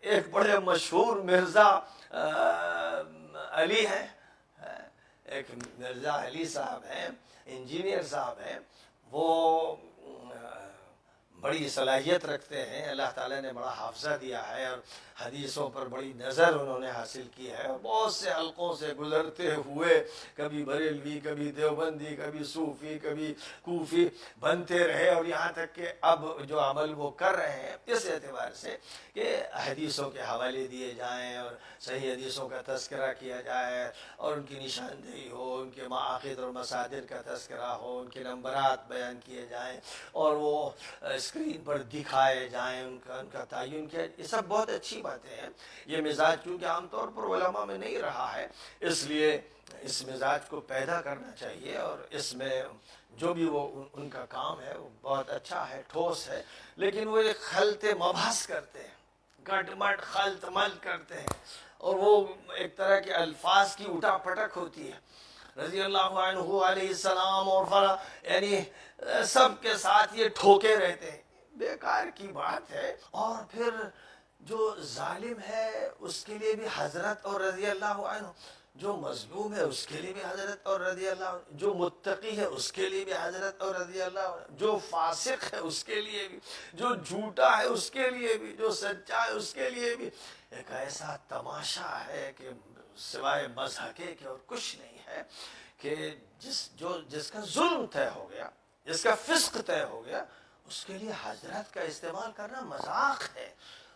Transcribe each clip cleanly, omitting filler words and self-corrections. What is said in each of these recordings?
ایک بڑے مشہور مرزا علی ہیں، ایک مرزا علی صاحب ہیں، انجینئر صاحب ہیں، وہ بڑی صلاحیت رکھتے ہیں، اللہ تعالیٰ نے بڑا حافظہ دیا ہے اور حدیثوں پر بڑی نظر انہوں نے حاصل کی ہے، اور بہت سے حلقوں سے گزرتے ہوئے کبھی بریلوی، کبھی دیوبندی، کبھی صوفی، کبھی کوفی بنتے رہے، اور یہاں تک کہ اب جو عمل وہ کر رہے ہیں اس اعتبار سے کہ حدیثوں کے حوالے دیے جائیں اور صحیح حدیثوں کا تذکرہ کیا جائے اور ان کی نشاندہی ہو، ان کے مآخذ اور مصادر کا تذکرہ ہو، ان کے نمبرات بیان کیے جائیں اور وہ اسکرین پر دکھائے جائیں، ان کا تعین کیا، یہ سب بہت اچھی باتیں ہیں۔ یہ مزاج کیونکہ عام طور پر علماء میں نہیں رہا ہے، اس لیے اس مزاج کو پیدا کرنا چاہیے، اور اس میں جو بھی وہ ان کا کام ہے وہ بہت اچھا ہے، ٹھوس ہے، لیکن وہ ایک خلط مبحث کرتے ہیں، گٹ مٹ خلط مل کرتے ہیں، اور وہ ایک طرح کے الفاظ کی اٹھا پٹک ہوتی ہے۔ رضی اللہ عنہ علیہ السلام اور یعنی سب کے ساتھ یہ ٹھوکے رہتے ہیں، بیکار کی بات ہے۔ اور پھر جو ظالم ہے اس کے لیے بھی حضرت اور رضی اللہ عنہ، جو مظلوم ہے اس کے لیے بھی حضرت اور رضی اللہ عنہ، جو متقی ہے اس کے لیے بھی حضرت اور رضی اللہ عنہ، جو فاسق ہے اس کے لیے بھی، جو جھوٹا ہے اس کے لیے بھی، جو سچا ہے اس کے لیے بھی۔ ایک ایسا تماشا ہے کہ سوائے مضحکے کے اور کچھ نہیں ہے، کہ جس کا ظلم طے ہو گیا، جس کا فسق طے ہو گیا، اس کے لیے حضرت کا استعمال کرنا مذاق ہے،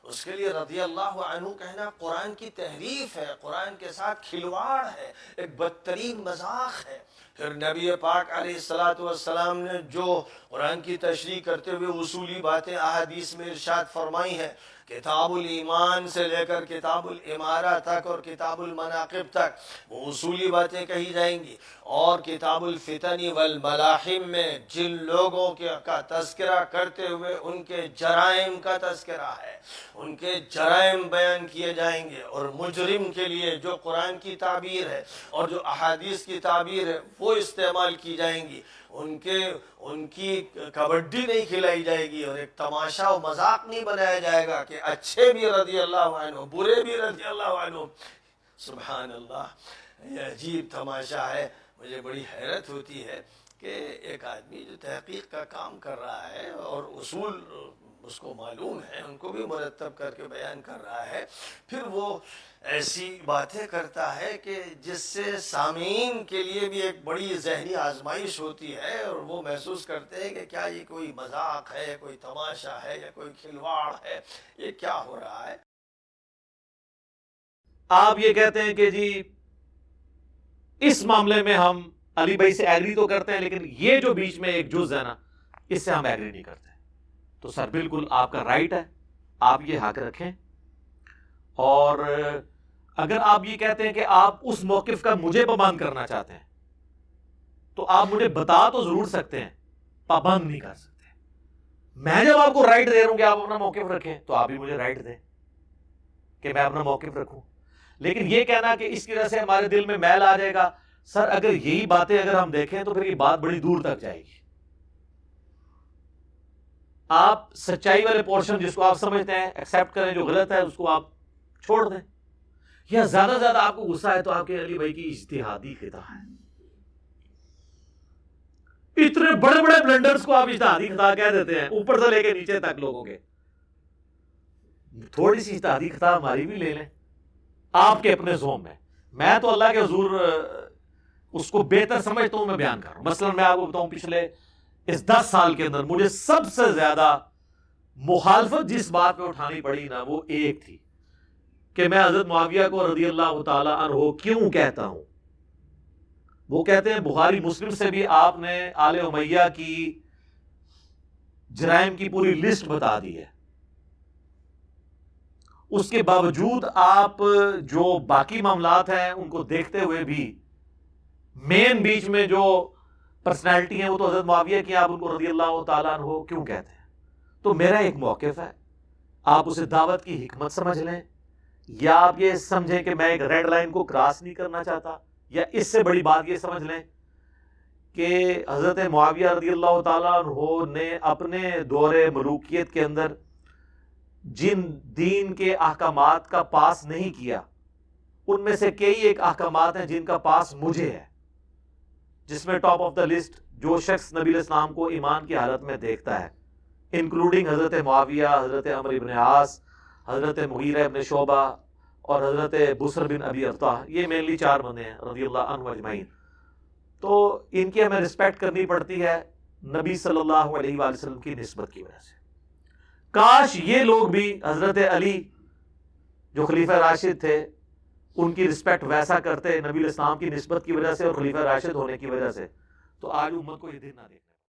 اس کے لیے رضی اللہ عنہ کہنا قرآن کی تحریف ہے، قرآن کے ساتھ کھلواڑ ہے، ایک بدترین مذاق ہے۔ پھر نبی پاک علیہ السلام نے جو قرآن کی تشریح کرتے ہوئے اصولی باتیں احادیث میں ارشاد فرمائی ہیں، کتاب الایمان سے لے کر کتاب الامارہ تک اور کتاب المناقب تک وہ اصولی باتیں کہی جائیں گی، اور کتاب الفتن والملاحم میں جن لوگوں کا تذکرہ کرتے ہوئے ان کے جرائم کا تذکرہ ہے، ان کے جرائم بیان کیے جائیں گے، اور مجرم کے لیے جو قرآن کی تعبیر ہے اور جو احادیث کی تعبیر ہے وہ استعمال کی جائیں گی، ان کی کبڈی نہیں کھلائی جائے گی، اور ایک تماشا و مذاق نہیں بنایا جائے گا کہ اچھے بھی رضی اللہ عنہ، برے بھی رضی اللہ عنہ۔ سبحان اللہ، یہ عجیب تماشا ہے۔ مجھے بڑی حیرت ہوتی ہے کہ ایک آدمی جو تحقیق کا کام کر رہا ہے اور اصول اس کو معلوم ہے، ان کو بھی مرتب کر کے بیان کر رہا ہے، پھر وہ ایسی باتیں کرتا ہے کہ جس سے سامعین کے لیے بھی ایک بڑی ذہنی آزمائش ہوتی ہے، اور وہ محسوس کرتے ہیں کہ کیا یہ کوئی مذاق ہے، کوئی تماشا ہے، یا کوئی کھلواڑ ہے، یہ کیا ہو رہا ہے۔ آپ یہ کہتے ہیں کہ جی اس معاملے میں ہم علی بھائی سے ایگری تو کرتے ہیں، لیکن یہ جو بیچ میں ایک جز ہے نا، اس سے ہم ایگری نہیں کرتے۔ تو سر بالکل آپ کا رائٹ ہے، آپ یہ حق رکھیں، اور اگر آپ یہ کہتے ہیں کہ آپ اس موقف کا مجھے پابند کرنا چاہتے ہیں تو آپ مجھے بتا تو ضرور سکتے ہیں، پابند نہیں کر سکتے۔ میں جب آپ کو رائٹ دے رہا ہوں کہ آپ اپنا موقف رکھیں تو آپ بھی مجھے رائٹ دیں کہ میں اپنا موقف رکھوں، لیکن یہ کہنا کہ اس کی وجہ سے ہمارے دل میں میل آ جائے گا، سر اگر یہی باتیں اگر ہم دیکھیں تو پھر یہ بات بڑی دور تک جائے گی۔ آپ سچائی والے پورشن جس کو آپ سمجھتے ہیں ایکسیپٹ کریں، جو غلط ہے اس کو آپ چھوڑ دیں، یا زیادہ سے زیادہ آپ کو غصہ ہے تو آپ کے علی بھائی کی اجتہادی خطا ہے۔ اتنے بڑے بڑے بلنڈرز کو آپ اجتہادی خطا کہہ دیتے ہیں، اوپر سے لے کے نیچے تک لوگوں کے۔ تھوڑی سی اجتہادی خطا ہماری بھی لے لیں آپ کے اپنے زوم میں تو اللہ کے حضور اس کو بہتر سمجھتا ہوں، میں بیان کر رہا ہوں۔ مثلا میں آپ کو بتاؤں، پچھلے اس 10 سال کے اندر مجھے سب سے زیادہ مخالفت جس بات پہ اٹھانی پڑی نا، وہ ایک تھی کہ میں حضرت معاویہ کو رضی اللہ تعالی عنہ کیوں کہتا ہوں۔ وہ کہتے ہیں بخاری مسلم سے بھی آپ نے آل امیہ کی جرائم کی پوری لسٹ بتا دی ہے، اس کے باوجود آپ جو باقی معاملات ہیں ان کو دیکھتے ہوئے بھی مین بیچ میں جو پرسنالٹی ہیں وہ تو حضرت معاویہ کی، آپ ان کو رضی اللہ تعالیٰ عنہ کیوں کہتے ہیں؟ تو میرا ایک موقف ہے، آپ اسے دعوت کی حکمت سمجھ لیں، یا آپ یہ سمجھیں کہ میں ایک ریڈ لائن کو کراس نہیں کرنا چاہتا، یا اس سے بڑی بات یہ سمجھ لیں کہ حضرت معاویہ رضی اللہ تعالیٰ عنہ نے اپنے دور ملوکیت کے اندر جن دین کے احکامات کا پاس نہیں کیا، ان میں سے کئی ایک احکامات ہیں جن کا پاس مجھے ہے، جس میں ٹاپ آف دا لسٹ جو شخص نبی علیہ السلام کو ایمان کی حالت میں دیکھتا ہے، انکلوڈنگ حضرت معاویہ، حضرت عمرو بن عاص، حضرت مغیرہ بن شعبہ اور حضرت بصر بن ابی ارطاح، یہ مینلی 4 بندے ہیں رضی اللہ عنہ اجمعین. تو ان کی ہمیں رسپیکٹ کرنی پڑتی ہے نبی صلی اللہ علیہ وآلہ وسلم کی نسبت کی وجہ سے. کاش یہ لوگ بھی حضرت علی جو خلیفہ راشد تھے ان کی رسپیکٹ ویسا کرتے نبی علیہ السلام کی نسبت کی وجہ سے اور خلیفہ راشد ہونے کی وجہ سے، تو آج امت کو یہ دن نہ دیکھنا.